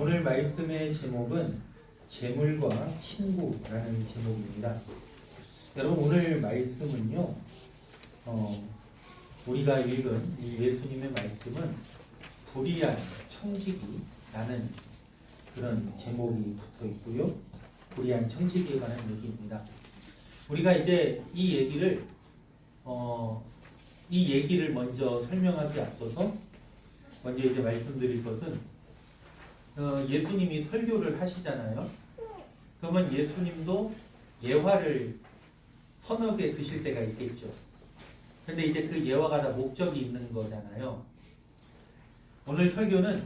오늘 말씀의 제목은 재물과 친구라는 제목입니다. 여러분 오늘 말씀은요, 우리가 읽은 이 예수님의 말씀은 불의한 청지기라는 그런 제목이 붙어 있고요. 불의한 청지기에 관한 얘기입니다. 우리가 이제 이 얘기를 먼저 설명하기 앞서서 먼저 이제 말씀드릴 것은 예수님이 설교를 하시잖아요. 그러면 예수님도 예화를 서너 개 드실 때가 있겠죠. 근데 이제 그 예화가 다 목적이 있는 거잖아요. 오늘 설교는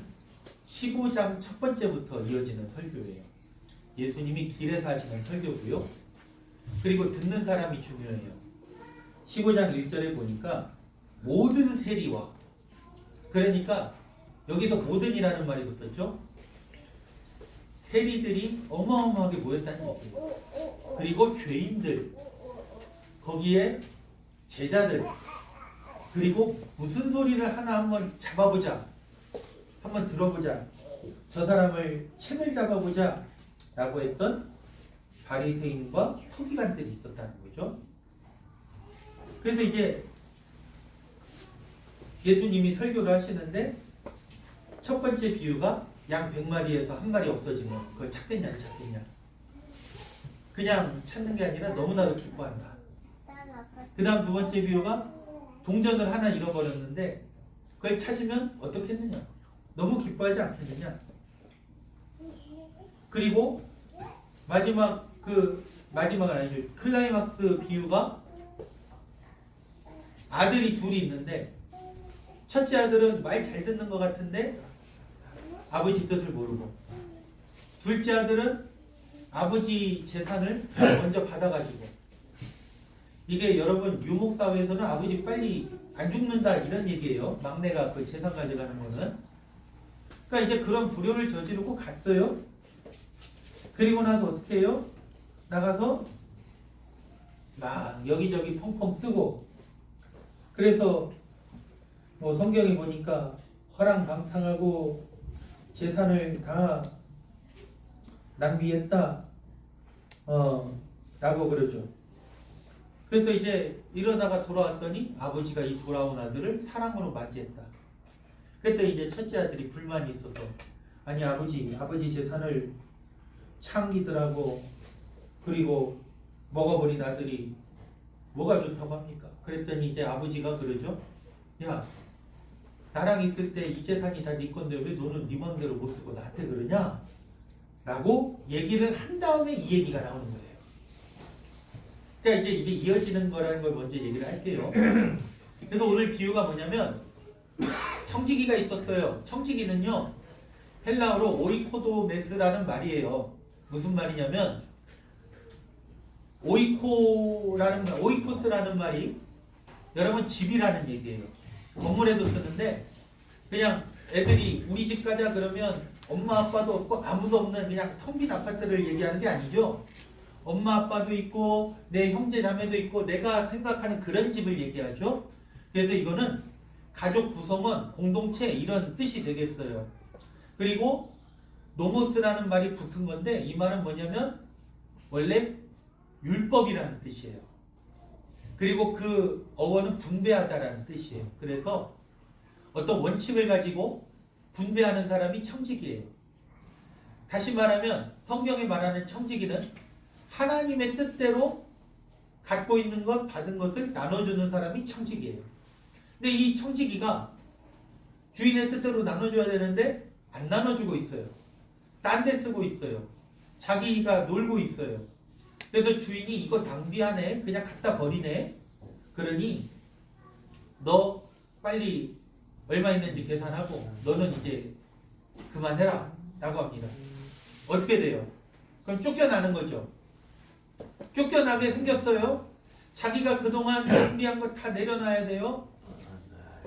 15장 첫 번째부터 이어지는 설교예요. 예수님이 길에서 하시는 설교고요. 그리고 듣는 사람이 중요해요. 15장 1절에 보니까 모든 세리와, 그러니까 여기서 모든이라는 말이 붙었죠. 세리들이 어마어마하게 모였다는 얘기예요. 그리고 죄인들, 거기에 제자들, 그리고 무슨 소리를 하나 한번 잡아보자, 한번 들어보자, 저 사람을 책을 잡아보자 라고 했던 바리새인과 서기관들이 있었다는 거죠. 그래서 이제 예수님이 설교를 하시는데 첫 번째 비유가 양 100마리에서 한 마리 없어지면 그걸 찾겠냐 안 찾겠냐. 그냥 찾는 게 아니라 너무나도 기뻐한다. 그 다음 두 번째 비유가 동전을 하나 잃어버렸는데 그걸 찾으면 어떻겠느냐. 너무 기뻐하지 않겠느냐. 그리고 마지막은 아니죠. 클라이막스 비유가 아들이 둘이 있는데 첫째 아들은 말 잘 듣는 것 같은데 아버지 뜻을 모르고, 둘째 아들은 아버지 재산을 먼저 받아가지고, 이게 여러분 유목사회에서는 아버지 빨리 안 죽는다 이런 얘기예요. 막내가 그 재산 가져가는 거는. 그러니까 이제 그런 불효를 저지르고 갔어요. 그리고 나서 어떻게 해요? 나가서 막 여기저기 펑펑 쓰고, 그래서 뭐 성경에 보니까 허랑방탕하고 재산을 다 낭비했다 라고 그러죠. 그래서 이제 이러다가 돌아왔더니 아버지가 이 돌아온 아들을 사랑으로 맞이했다. 그랬더니 이제 첫째 아들이 불만이 있어서, 아니 아버지 재산을 창기들하고 그리고 먹어버린 아들이 뭐가 좋다고 합니까? 그랬더니 이제 아버지가 그러죠. 야, 나랑 있을 때 이 재산이 다 네 건데 왜 너는 네 맘대로 못 쓰고 나한테 그러냐? 라고 얘기를 한 다음에 이 얘기가 나오는 거예요. 그러니까 이제 이게 이어지는 거라는 걸 먼저 얘기를 할게요. 그래서 오늘 비유가 뭐냐면 청지기가 있었어요. 청지기는요, 헬라어로 오이코도메스라는 말이에요. 무슨 말이냐면 오이코스라는 말이 여러분 집이라는 얘기예요. 건물에도 쓰는데 그냥 애들이 우리 집 가자 그러면 엄마 아빠도 없고 아무도 없는 그냥 텅 빈 아파트를 얘기하는 게 아니죠. 엄마 아빠도 있고 내 형제 자매도 있고 내가 생각하는 그런 집을 얘기하죠. 그래서 이거는 가족 구성원, 공동체 이런 뜻이 되겠어요. 그리고 노모스라는 말이 붙은 건데 이 말은 뭐냐면 원래 율법이라는 뜻이에요. 그리고 그 어원은 분배하다라는 뜻이에요. 그래서 어떤 원칙을 가지고 분배하는 사람이 청지기예요. 다시 말하면 성경이 말하는 청지기는 하나님의 뜻대로 갖고 있는 것, 받은 것을 나눠주는 사람이 청지기예요. 근데 이 청지기가 주인의 뜻대로 나눠줘야 되는데 안 나눠주고 있어요. 딴 데 쓰고 있어요. 자기가 놀고 있어요. 그래서 주인이 이거 낭비하네, 그냥 갖다 버리네. 그러니 너 빨리 얼마 있는지 계산하고 너는 이제 그만해라 라고 합니다. 어떻게 돼요? 그럼 쫓겨나는 거죠. 쫓겨나게 생겼어요. 자기가 그동안 낭비한 거 다 내려놔야 돼요.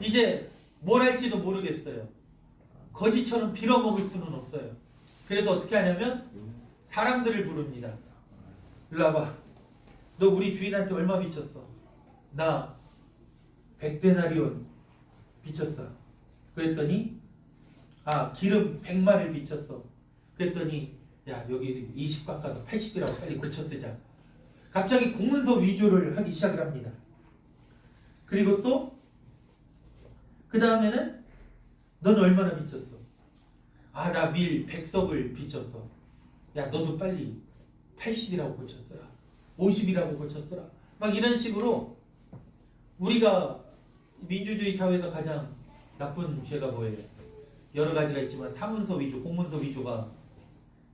이제 뭘 할지도 모르겠어요. 거지처럼 빌어먹을 수는 없어요. 그래서 어떻게 하냐면 사람들을 부릅니다. 일로 와봐. 너 우리 주인한테 얼마 빚졌어? 나 100데나리온 빚졌어. 그랬더니 기름 100마를 빚졌어. 그랬더니 야 여기 20 깎아서 80이라고 빨리 고쳐 쓰자. 갑자기 공문서 위조를 하기 시작을 합니다. 그리고 또 그 다음에는 넌 얼마나 빚졌어? 아 나 밀 100석을 빚졌어. 야 너도 빨리 80이라고 고쳤어라. 50이라고 고쳤어라. 막 이런 식으로 우리가 민주주의 사회에서 가장 나쁜 죄가 뭐예요? 여러 가지가 있지만 사문서 위조, 공문서 위조가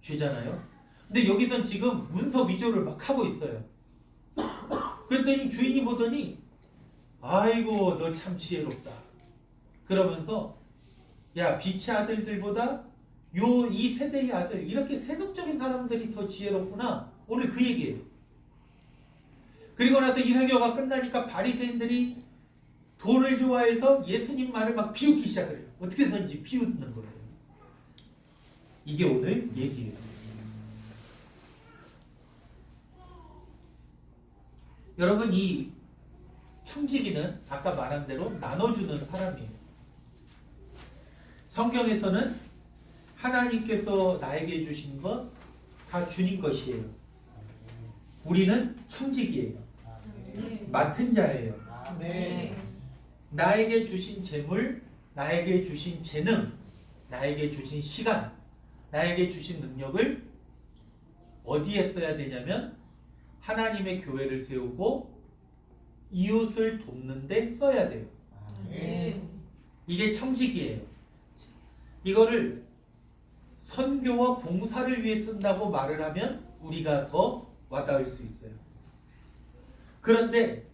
죄잖아요. 근데 여기선 지금 문서 위조를 막 하고 있어요. 그랬더니 주인이 보더니 아이고 너 참 지혜롭다. 그러면서 야 빛의 아들들보다 요 이 세대의 아들 이렇게 세속적인 사람들이 더 지혜롭구나. 오늘 그 얘기예요. 그리고 나서 이 설교가 끝나니까 바리새인들이 돈을 좋아해서 예수님 말을 막 비웃기 시작을 해요. 어떻게 해서인지 비웃는 거예요. 이게 오늘 얘기예요. 여러분 이 청지기는 아까 말한 대로 나눠주는 사람이에요. 성경에서는 하나님께서 나에게 주신 것 다 주님 것이에요. 우리는 청지기예요. 맡은 자예요. 나에게 주신 재물, 나에게 주신 재능, 나에게 주신 시간, 나에게 주신 능력을 어디에 써야 되냐면 하나님의 교회를 세우고 이웃을 돕는 데 써야 돼요. 이게 청지기예요. 이거를 선교와 봉사를 위해 쓴다고 말을 하면 우리가 더 와닿을 수 있어요. 그런데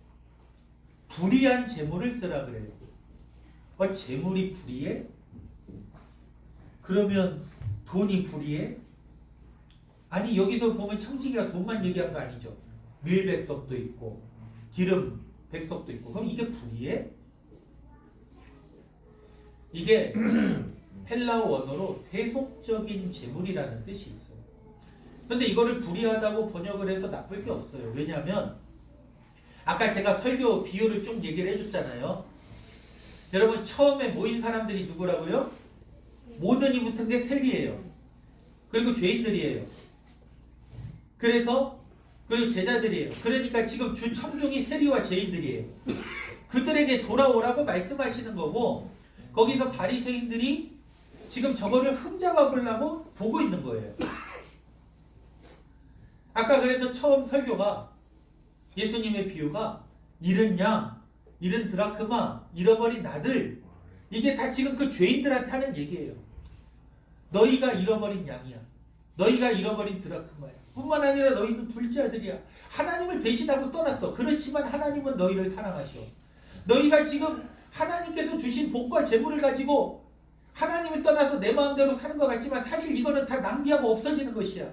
불의한 재물을 쓰라 그래요. 재물이 불의해? 그러면 돈이 불의해? 아니 여기서 보면 청지기가 돈만 얘기한 거 아니죠. 밀백석도 있고 기름 백석도 있고 그럼 이게 불의해? 이게 헬라어 원어로 세속적인 재물이라는 뜻이 있어요. 그런데 이거를 불의하다고 번역을 해서 나쁠 게 없어요. 왜냐하면 아까 제가 설교 비유를 좀 얘기를 해줬잖아요. 여러분 처음에 모인 사람들이 누구라고요? 모든이 붙은 게 세리예요. 그리고 죄인들이에요. 그리고 제자들이에요. 그러니까 지금 주 청중이 세리와 죄인들이에요. 그들에게 돌아오라고 말씀하시는 거고 거기서 바리새인들이 지금 저거를 흠잡아 보려고 보고 있는 거예요. 아까 그래서 처음 설교가 예수님의 비유가 잃은 양, 잃은 드라크마, 잃어버린 아들 이게 다 지금 그 죄인들한테 하는 얘기예요. 너희가 잃어버린 양이야. 너희가 잃어버린 드라크마야. 뿐만 아니라 너희는 둘째 아들이야. 하나님을 배신하고 떠났어. 그렇지만 하나님은 너희를 사랑하셔. 너희가 지금 하나님께서 주신 복과 재물을 가지고 하나님을 떠나서 내 마음대로 사는 것 같지만 사실 이거는 다 낭비하고 없어지는 것이야.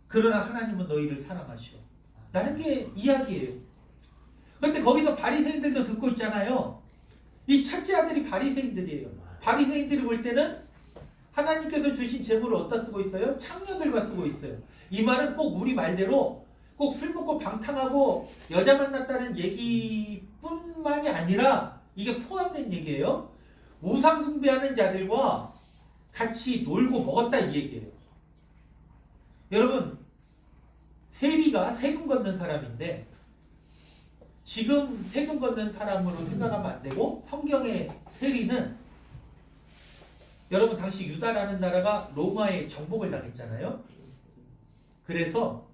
그러나 하나님은 너희를 사랑하셔. 라는 게 이야기예요. 그런데 거기서 바리새인들도 듣고 있잖아요. 이 첫째 아들이 바리새인들이에요. 바리새인들이 볼 때는 하나님께서 주신 재물을 어디다 쓰고 있어요? 창녀들과 쓰고 있어요. 이 말은 꼭 우리 말대로 꼭 술 먹고 방탕하고 여자 만났다는 얘기뿐만이 아니라 이게 포함된 얘기예요. 우상 숭배하는 자들과 같이 놀고 먹었다 이 얘기예요. 여러분 세리가 세금 걷는 사람인데 지금 세금 걷는 사람으로 생각하면 안 되고 성경의 세리는 여러분 당시 유다라는 나라가 로마에 정복을 당했잖아요. 그래서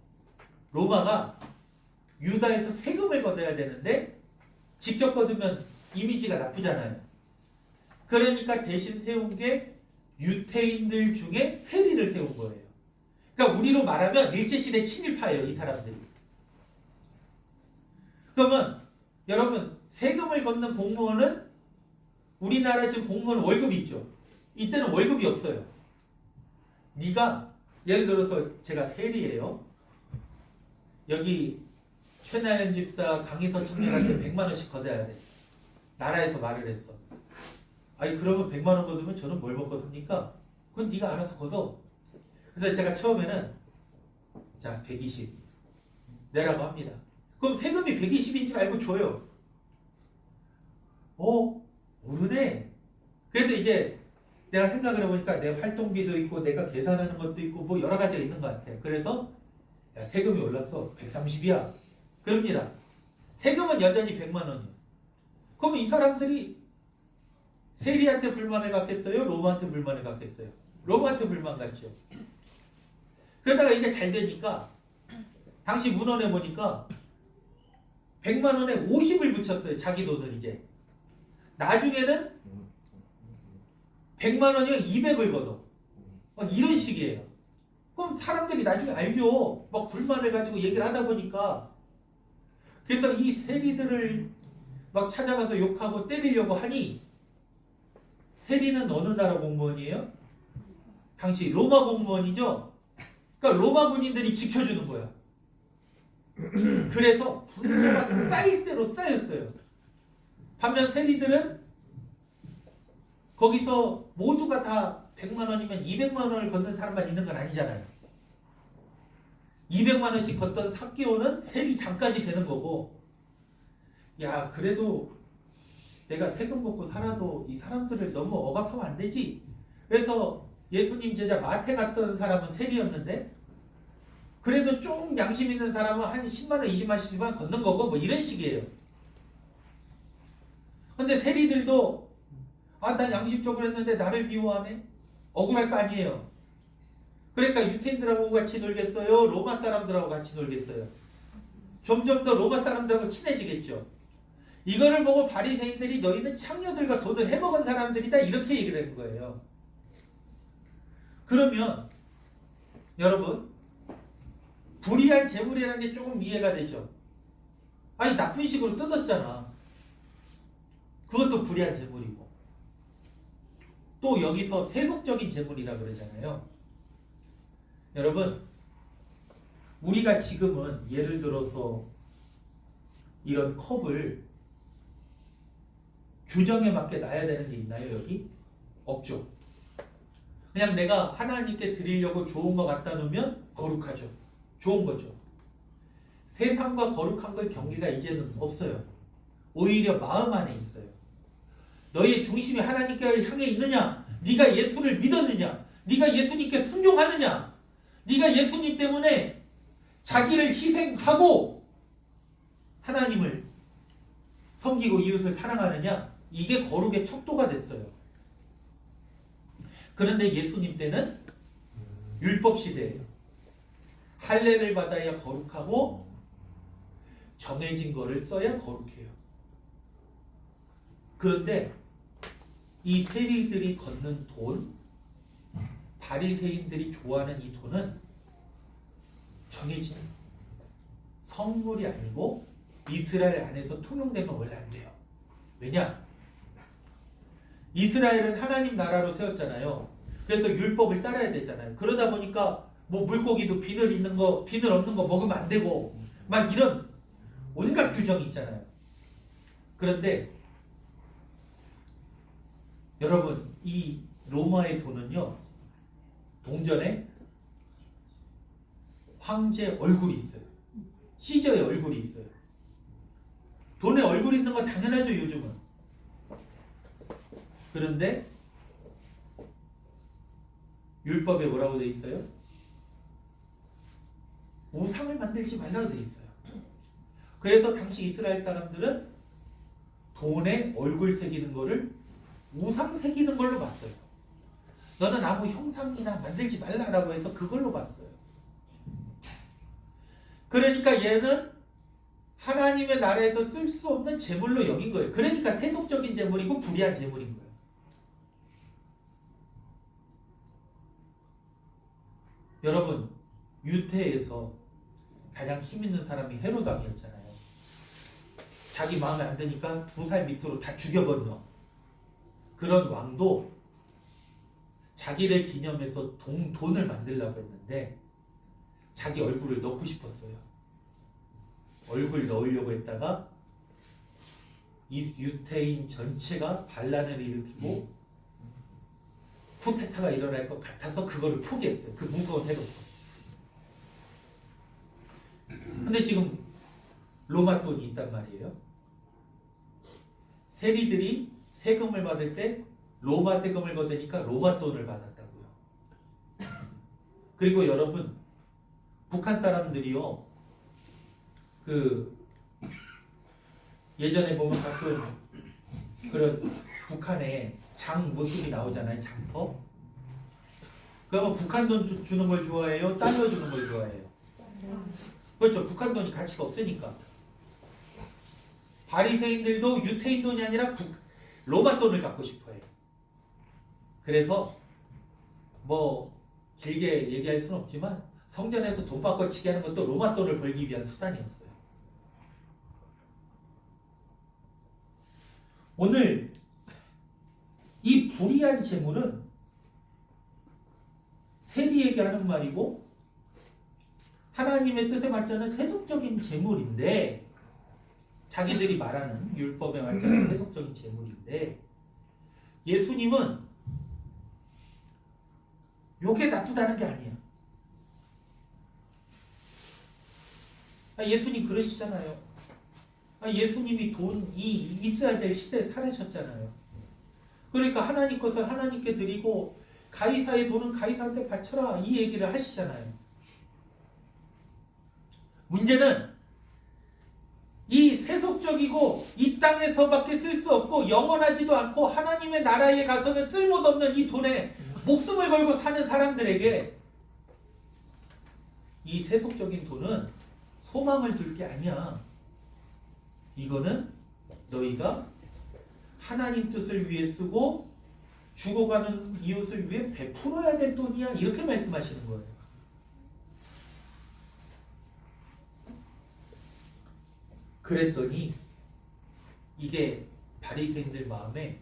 로마가 유다에서 세금을 걷어야 되는데 직접 걷으면 이미지가 나쁘잖아요. 그러니까 대신 세운 게 유태인들 중에 세리를 세운 거예요. 그러니까 우리로 말하면 일제시대 친일파예요. 이 사람들이. 그러면 여러분 세금을 걷는 공무원은 우리나라 지금 공무원 월급이 있죠. 이때는 월급이 없어요. 네가 예를 들어서 제가 세리예요. 여기 최나연 집사 강희서 청년한테 100만 원씩 걷어야 돼. 나라에서 말을 했어. 아니 그러면 100만 원 걷으면 저는 뭘 먹고 삽니까? 그건 네가 알아서 걷어. 그래서 제가 처음에는 자 120 내라고 합니다. 그럼 세금이 120인 줄 알고 줘요. 오르네. 그래서 이제 내가 생각을 해보니까 내 활동비도 있고 내가 계산하는 것도 있고 뭐 여러 가지가 있는 것 같아. 그래서 야, 세금이 올랐어. 130이야. 그럽니다. 세금은 여전히 100만 원이에요. 그럼 이 사람들이 세리한테 불만을 갖겠어요? 로마한테 불만을 갖겠어요? 로마한테 불만 갖죠. 그러다가 이게 잘 되니까 당시 문헌에 보니까 100만 원에 50을 붙였어요. 자기 돈을 이제. 나중에는 100만 원이면 200을 걷어. 막 이런 식이에요. 그럼 사람들이 나중에 알죠. 막 불만을 가지고 얘기를 하다 보니까. 그래서 이 세리들을 막 찾아가서 욕하고 때리려고 하니 세리는 어느 나라 공무원이에요? 당시 로마 공무원이죠. 그러니까 로마 군인들이 지켜주는 거야. 그래서 분노가 쌓일 대로 쌓였어요. 반면 세리들은 거기서 모두가 다 100만 원이면 200만 원을 걷는 사람만 있는 건 아니잖아요. 200만 원씩 걷던 삭개오는 세리장까지 되는 거고, 야 그래도 내가 세금 먹고 살아도 이 사람들을 너무 억압하면 안 되지. 그래서 예수님 제자 마태 갔던 사람은 세리였는데 그래도 좀 양심 있는 사람은 한 10만 원, 20만 원씩만 걷는 거고 뭐 이런 식이에요. 근데 세리들도 난 양심적으로 했는데 나를 미워하네? 억울할 거 아니에요. 그러니까 유태인들하고 같이 놀겠어요? 로마 사람들하고 같이 놀겠어요? 점점 더 로마 사람들하고 친해지겠죠. 이거를 보고 바리새인들이 너희는 창녀들과 돈을 해먹은 사람들이다 이렇게 얘기를 하는 거예요. 그러면 여러분 불의한 재물이라는 게 조금 이해가 되죠. 아니 나쁜 식으로 뜯었잖아. 그것도 불의한 재물이고 또 여기서 세속적인 재물이라 그러잖아요. 여러분 우리가 지금은 예를 들어서 이런 컵을 규정에 맞게 놔야 되는 게 있나요? 여기? 없죠. 그냥 내가 하나님께 드리려고 좋은 거 갖다 놓으면 거룩하죠. 좋은 거죠. 세상과 거룩한 거의 경계가 이제는 없어요. 오히려 마음 안에 있어요. 너의 중심이 하나님께 향해 있느냐? 네가 예수를 믿었느냐? 네가 예수님께 순종하느냐? 네가 예수님 때문에 자기를 희생하고 하나님을 섬기고 이웃을 사랑하느냐? 이게 거룩의 척도가 됐어요. 그런데 예수님 때는 율법 시대예요. 할례를 받아야 거룩하고 정해진 거를 써야 거룩해요. 그런데 이 세리들이 걷는 돈, 바리새인들이 좋아하는 이 돈은 정해진 성물이 아니고 이스라엘 안에서 통용되면 원래 안 돼요. 왜냐? 이스라엘은 하나님 나라로 세웠잖아요. 그래서 율법을 따라야 되잖아요. 그러다 보니까 뭐 물고기도 비늘 있는 거, 비늘 없는 거 먹으면 안 되고 막 이런 온갖 규정이 있잖아요. 그런데 여러분 이 로마의 돈은요 동전에 황제 얼굴이 있어요. 시저의 얼굴이 있어요. 돈에 얼굴 있는 거 당연하죠 요즘은. 그런데 율법에 뭐라고 돼 있어요? 우상을 만들지 말라고 돼 있어요. 그래서 당시 이스라엘 사람들은 돈에 얼굴 새기는 거를 우상 새기는 걸로 봤어요. 너는 아무 형상이나 만들지 말라라고 해서 그걸로 봤어요. 그러니까 얘는 하나님의 나라에서 쓸 수 없는 재물로 여긴 거예요. 그러니까 세속적인 재물이고 불의한 재물인 거예요. 여러분 유태에서 가장 힘 있는 사람이 헤롯 왕이었잖아요. 자기 마음에 안 드니까 2살 밑으로 다 죽여버려. 그런 왕도 자기를 기념해서 돈을 만들려고 했는데 자기 얼굴을 넣고 싶었어요. 얼굴 넣으려고 했다가 이 유태인 전체가 반란을 일으키고 쿠데타가 일어날 것 같아서 그거를 포기했어요. 그 무서운 헤롯. 근데 지금 로마 돈이 있단 말이에요. 세리들이 세금을 받을 때 로마 세금을 걷으니까 로마 돈을 받았다고요. 그리고 여러분, 북한 사람들이요, 그 예전에 보면 가끔 그런 북한에 장 모습이 나오잖아요. 장터. 그러면 북한 돈 주는 걸 좋아해요? 달러 주는 걸 좋아해요? 그렇죠. 북한 돈이 가치가 없으니까. 바리새인들도 유태인 돈이 아니라 로마 돈을 갖고 싶어해요. 그래서 뭐 길게 얘기할 수는 없지만 성전에서 돈 바꿔치기 하는 것도 로마 돈을 벌기 위한 수단이었어요. 오늘 이 불의한 재물은 세리에게 하는 말이고 하나님의 뜻에 맞지 않는 세속적인 재물인데, 자기들이 말하는 율법에 맞지 않는 세속적인 재물인데, 예수님은 요게 나쁘다는 게 아니야. 예수님 그러시잖아요. 예수님이 돈이 있어야 될 시대에 살으셨잖아요. 그러니까 하나님 것을 하나님께 드리고 가이사의 돈은 가이사한테 바쳐라, 이 얘기를 하시잖아요. 문제는 이 세속적이고 이 땅에서밖에 쓸 수 없고 영원하지도 않고 하나님의 나라에 가서는 쓸모도 없는 이 돈에 목숨을 걸고 사는 사람들에게 이 세속적인 돈은 소망을 둘 게 아니야. 이거는 너희가 하나님 뜻을 위해 쓰고 죽어가는 이웃을 위해 베풀어야 될 돈이야. 이렇게 말씀하시는 거예요. 그랬더니 이게 바리새인들 마음에,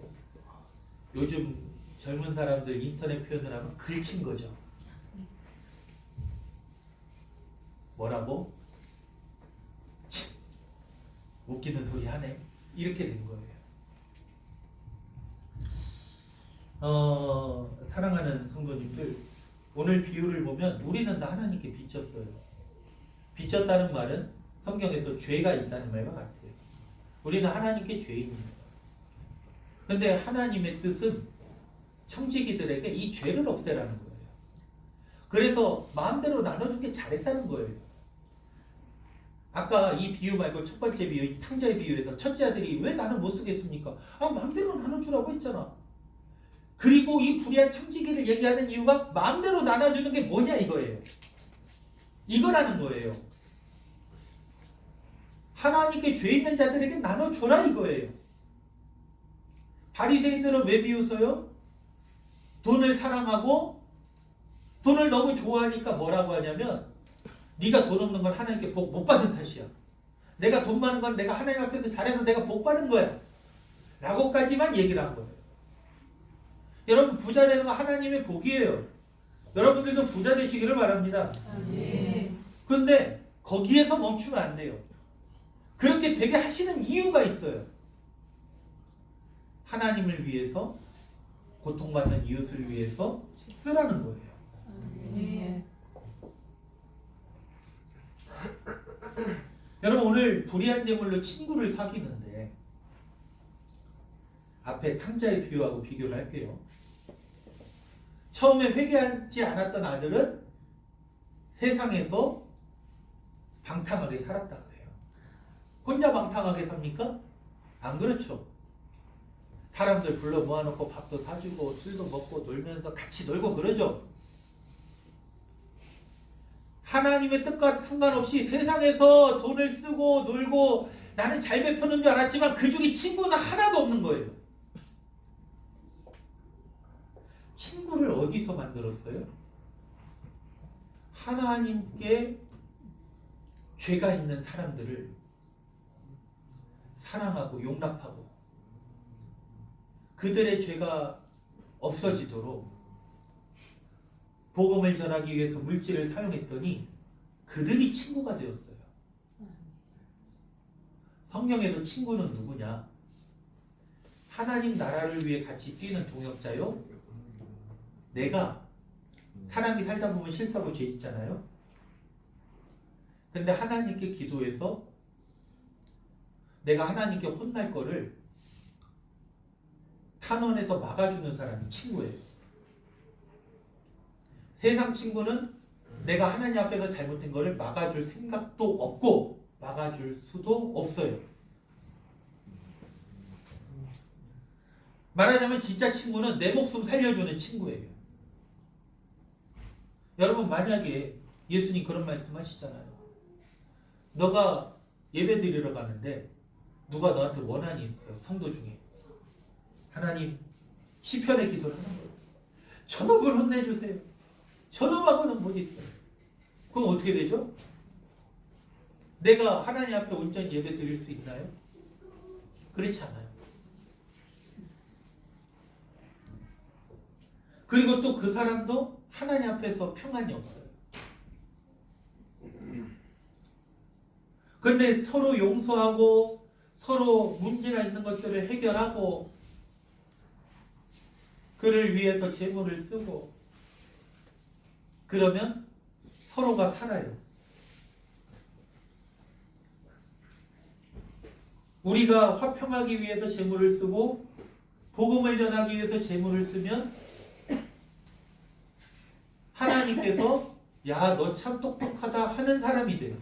요즘 젊은 사람들 인터넷 표현을 하면 긁힌 거죠. 뭐라고? 참, 웃기는 소리 하네. 이렇게 된 거예요. 사랑하는 성도님들, 오늘 비유를 보면 우리는 다 하나님께 빚졌어요. 빚졌다는 말은 성경에서 죄가 있다는 말과 같아요. 우리는 하나님께 죄인입니다. 그런데 하나님의 뜻은 청지기들에게 이 죄를 없애라는 거예요. 그래서 마음대로 나눠준 게 잘했다는 거예요. 아까 이 비유 말고 첫 번째 비유, 이 탕자의 비유에서 첫째 아들이 왜 나는 못 쓰겠습니까? 마음대로 나눠주라고 했잖아. 그리고 이 불의한 청지기를 얘기하는 이유가 마음대로 나눠주는 게 뭐냐 이거예요. 이거라는 거예요. 하나님께 죄 있는 자들에게 나눠줘라 이거예요. 바리새인들은 왜 비웃어요? 돈을 사랑하고 돈을 너무 좋아하니까 뭐라고 하냐면, 네가 돈 없는 건 하나님께 복 못 받은 탓이야. 내가 돈 많은 건 내가 하나님 앞에서 잘해서 내가 복 받은 거야. 라고까지만 얘기를 한 거예요. 여러분, 부자 되는 거 하나님의 복이에요. 여러분들도 부자 되시기를 바랍니다. 그런데 거기에서 멈추면 안 돼요. 그렇게 되게 하시는 이유가 있어요. 하나님을 위해서, 고통받는 이웃을 위해서 쓰라는 거예요. 여러분, 오늘 불의한 재물로 친구를 사귀는데 앞에 탕자의 비유하고 비교를 할게요. 처음에 회개하지 않았던 아들은 세상에서 방탕하게 살았다 그래요. 혼자 방탕하게 삽니까? 안 그렇죠. 사람들 불러 모아놓고 밥도 사주고 술도 먹고 놀면서 같이 놀고 그러죠. 하나님의 뜻과 상관없이 세상에서 돈을 쓰고 놀고 나는 잘 베푸는 줄 알았지만 그 중에 친구는 하나도 없는 거예요. 친구를 어디서 만들었어요? 하나님께 죄가 있는 사람들을 사랑하고 용납하고 그들의 죄가 없어지도록 복음을 전하기 위해서 물질을 사용했더니 그들이 친구가 되었어요. 성경에서 친구는 누구냐? 하나님 나라를 위해 같이 뛰는 동역자요. 내가 사람이 살다 보면 실수하고 죄 짓잖아요. 근데 하나님께 기도해서 내가 하나님께 혼날 거를 탄원해서 막아주는 사람이 친구예요. 세상 친구는 내가 하나님 앞에서 잘못된 거를 막아줄 생각도 없고 막아줄 수도 없어요. 말하자면 진짜 친구는 내 목숨 살려주는 친구예요. 여러분 만약에 예수님 그런 말씀 하시잖아요. 너가 예배 드리러 가는데 누가 너한테 원한이 있어요. 성도 중에. 하나님 시편의 기도를 하는 거예요. 저놈을 혼내주세요. 저놈하고는 못 있어요. 그럼 어떻게 되죠? 내가 하나님 앞에 온전히 예배 드릴 수 있나요? 그렇지 않아요. 그리고 또 그 사람도 하나님 앞에서 평안이 없어요. 그런데 서로 용서하고 서로 문제가 있는 것들을 해결하고 그를 위해서 재물을 쓰고 그러면 서로가 살아요. 우리가 화평하기 위해서 재물을 쓰고 복음을 전하기 위해서 재물을 쓰면 하나님께서 야, 너 참 똑똑하다 하는 사람이 돼요.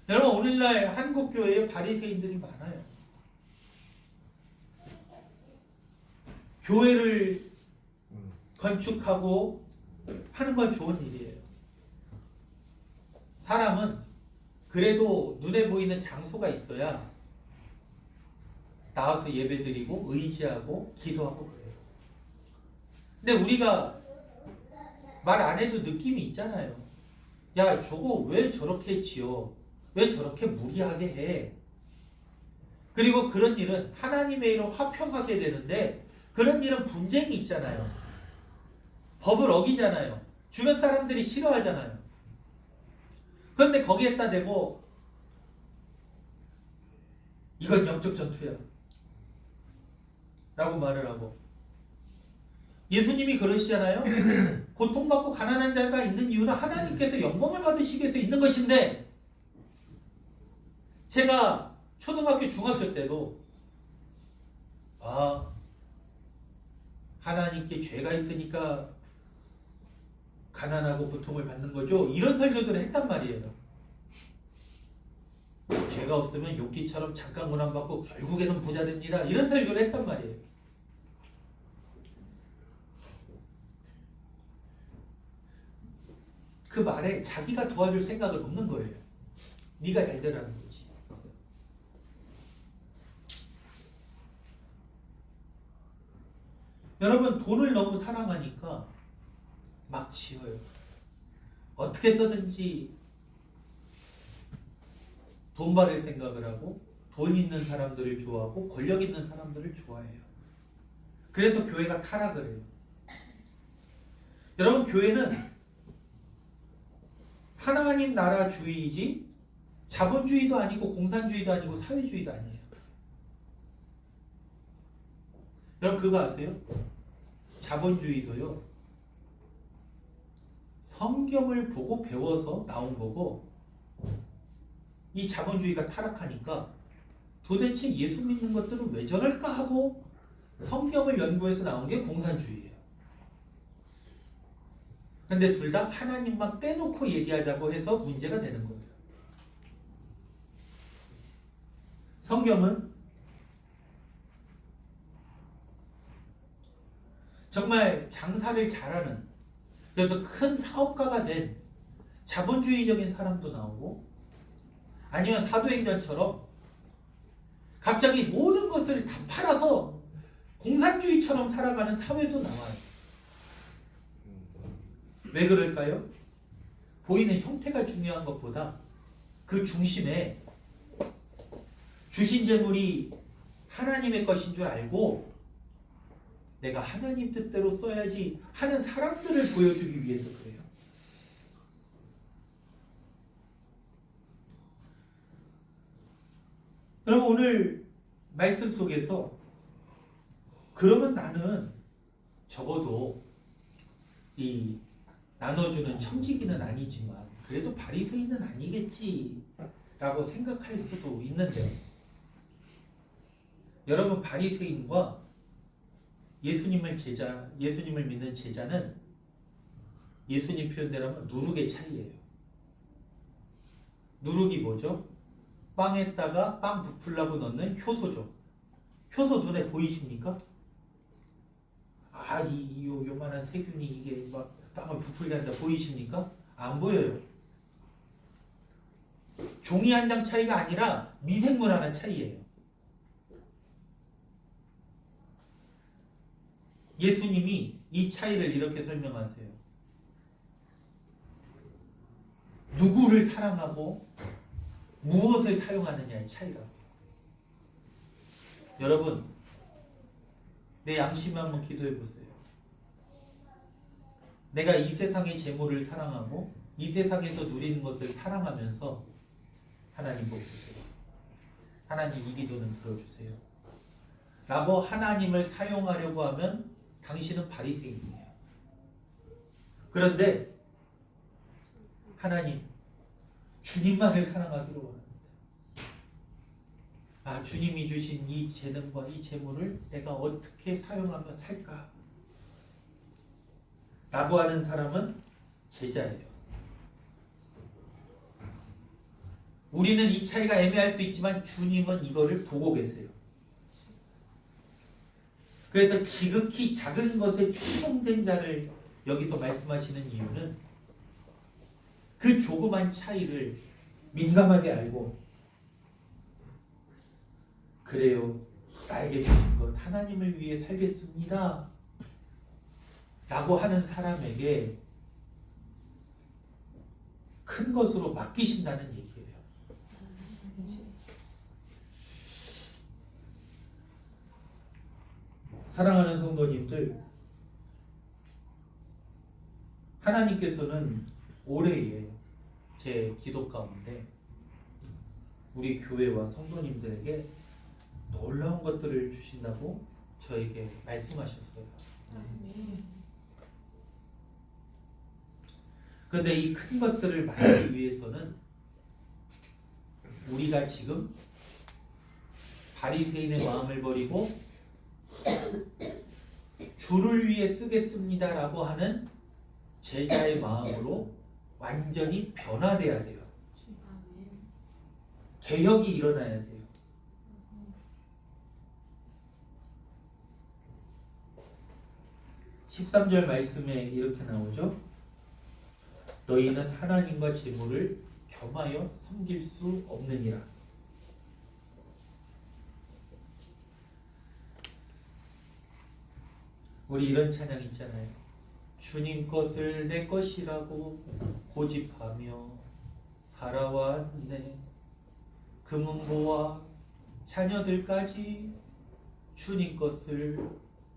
여러분 오늘날 한국 교회에 바리새인들이 많아요. 교회를 건축하고 하는 건 좋은 일이에요. 사람은 그래도 눈에 보이는 장소가 있어야 나와서 예배드리고 의지하고 기도하고 그래요. 근데 우리가 말 안 해도 느낌이 있잖아요. 야, 저거 왜 저렇게 지어? 왜 저렇게 무리하게 해? 그리고 그런 일은 하나님의 일을 화평하게 되는데 그런 일은 분쟁이 있잖아요. 법을 어기잖아요. 주변 사람들이 싫어하잖아요. 그런데 거기에다 대고 이건 영적 전투야 라고 말을 하고 예수님이 그러시잖아요. 고통받고 가난한 자가 있는 이유는 하나님께서 영광을 받으시기 위해서 있는 것인데 제가 초등학교 중학교 때도 하나님께 죄가 있으니까 가난하고 고통을 받는 거죠. 이런 설교들을 했단 말이에요. 죄가 없으면 욥기처럼 잠깐 고난받고 결국에는 부자 됩니다. 이런 설교를 했단 말이에요. 그 말에 자기가 도와줄 생각은 없는 거예요. 네가 잘 되라는 거지. 여러분 돈을 너무 사랑하니까 막 지어요. 어떻게 써든지 돈 받을 생각을 하고 돈 있는 사람들을 좋아하고 권력 있는 사람들을 좋아해요. 그래서 교회가 타락을 해요. 여러분 교회는 하나님 나라 주의이지 자본주의도 아니고 공산주의도 아니고 사회주의도 아니에요. 여러분 그거 아세요? 자본주의도요. 성경을 보고 배워서 나온 거고 이 자본주의가 타락하니까 도대체 예수 믿는 것들은 왜 저럴까 하고 성경을 연구해서 나온 게 공산주의예요. 근데 둘 다 하나님만 빼놓고 얘기하자고 해서 문제가 되는 거예요. 성경은 정말 장사를 잘하는 그래서 큰 사업가가 된 자본주의적인 사람도 나오고 아니면 사도행전처럼 갑자기 모든 것을 다 팔아서 공산주의처럼 살아가는 사회도 나와요. 왜 그럴까요? 보이는 형태가 중요한 것보다 그 중심에 주신 재물이 하나님의 것인 줄 알고 내가 하나님 뜻대로 써야지 하는 사람들을 보여주기 위해서 그래요. 여러분 오늘 말씀 속에서 그러면 나는 적어도 이 나눠주는 청지기는 아니지만 그래도 바리새인은 아니겠지 라고 생각할 수도 있는데 여러분 바리새인과 예수님을 믿는 제자는 예수님 표현대로면 누룩의 차이예요. 누룩이 뭐죠? 빵에다가 빵 부풀라고 넣는 효소죠. 효소 눈에 보이십니까? 요만한 세균이 이게 막 빵을 부풀게 한다 보이십니까? 안 보여요. 종이 한 장 차이가 아니라 미생물 하나 차이예요. 예수님이 이 차이를 이렇게 설명하세요. 누구를 사랑하고 무엇을 사용하느냐의 차이라고. 여러분, 내 양심 한번 기도해 보세요. 내가 이 세상의 재물을 사랑하고 이 세상에서 누리는 것을 사랑하면서 하나님 보고 보세요. 하나님 이 기도는 들어주세요. 라고 하나님을 사용하려고 하면 당신은 바리새인이에요. 그런데 하나님, 주님만을 사랑하기로 원합니다. 주님이 주신 이 재능과 이 재물을 내가 어떻게 사용하며 살까? 라고 하는 사람은 제자예요. 우리는 이 차이가 애매할 수 있지만 주님은 이거를 보고 계세요. 그래서 지극히 작은 것에 충성된 자를 여기서 말씀하시는 이유는 그 조그만 차이를 민감하게 알고, 그래요, 나에게 주신 것 하나님을 위해 살겠습니다 라고 하는 사람에게 큰 것으로 맡기신다는 얘기예요. 사랑하는 성도님들, 하나님께서는 올해에 제 기도 가운데 우리 교회와 성도님들에게 놀라운 것들을 주신다고 저에게 말씀하셨어요. 그런데 이 큰 것들을 받기 위해서는 우리가 지금 바리새인의 마음을 버리고 주를 위해 쓰겠습니다라고 하는 제자의 마음으로 완전히 변화돼야 돼요. 개혁이 일어나야 돼요. (13절) 말씀에 이렇게 나오죠. 너희는 하나님과 재물을 겸하여 섬길 수 없느니라. 우리 이런 찬양 있잖아요. 주님 것을 내 것이라고 고집하며 살아왔네. 금은보와 자녀들까지 주님 것을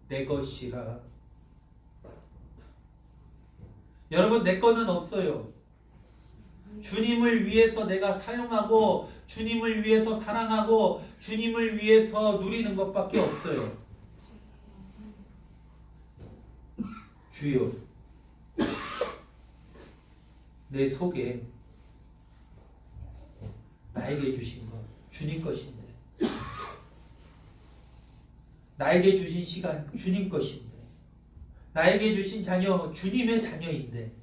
내 것이라. 여러분, 내 거는 없어요. 주님을 위해서 내가 사용하고 주님을 위해서 사랑하고 주님을 위해서 누리는 것밖에 없어요. 주여, 내 속에 나에게 주신 것 주님 것인데, 나에게 주신 시간 주님 것인데, 나에게 주신 자녀 주님의 자녀인데,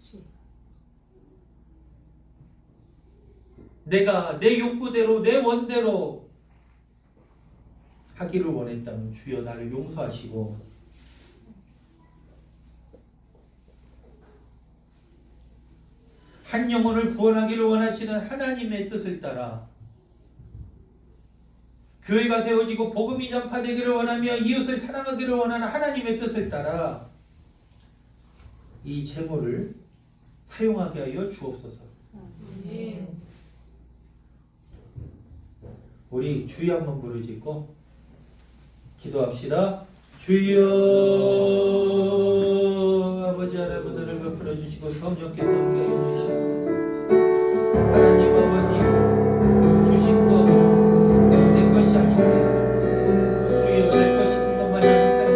내가 내 욕구대로 내 원대로 하기를 원했다면 주여 나를 용서하시고 한 영혼을 구원하기를 원하시는 하나님의 뜻을 따라 교회가 세워지고 복음이 전파되기를 원하며 이웃을 사랑하기를 원하는 하나님의 뜻을 따라 이 재물을 사용하게 하여 주옵소서. 우리 주여 한번 부르짖고 기도합시다. 주여, 아버지 하나님을 베풀어 주시고 성령께서 함께 해주시옵소서.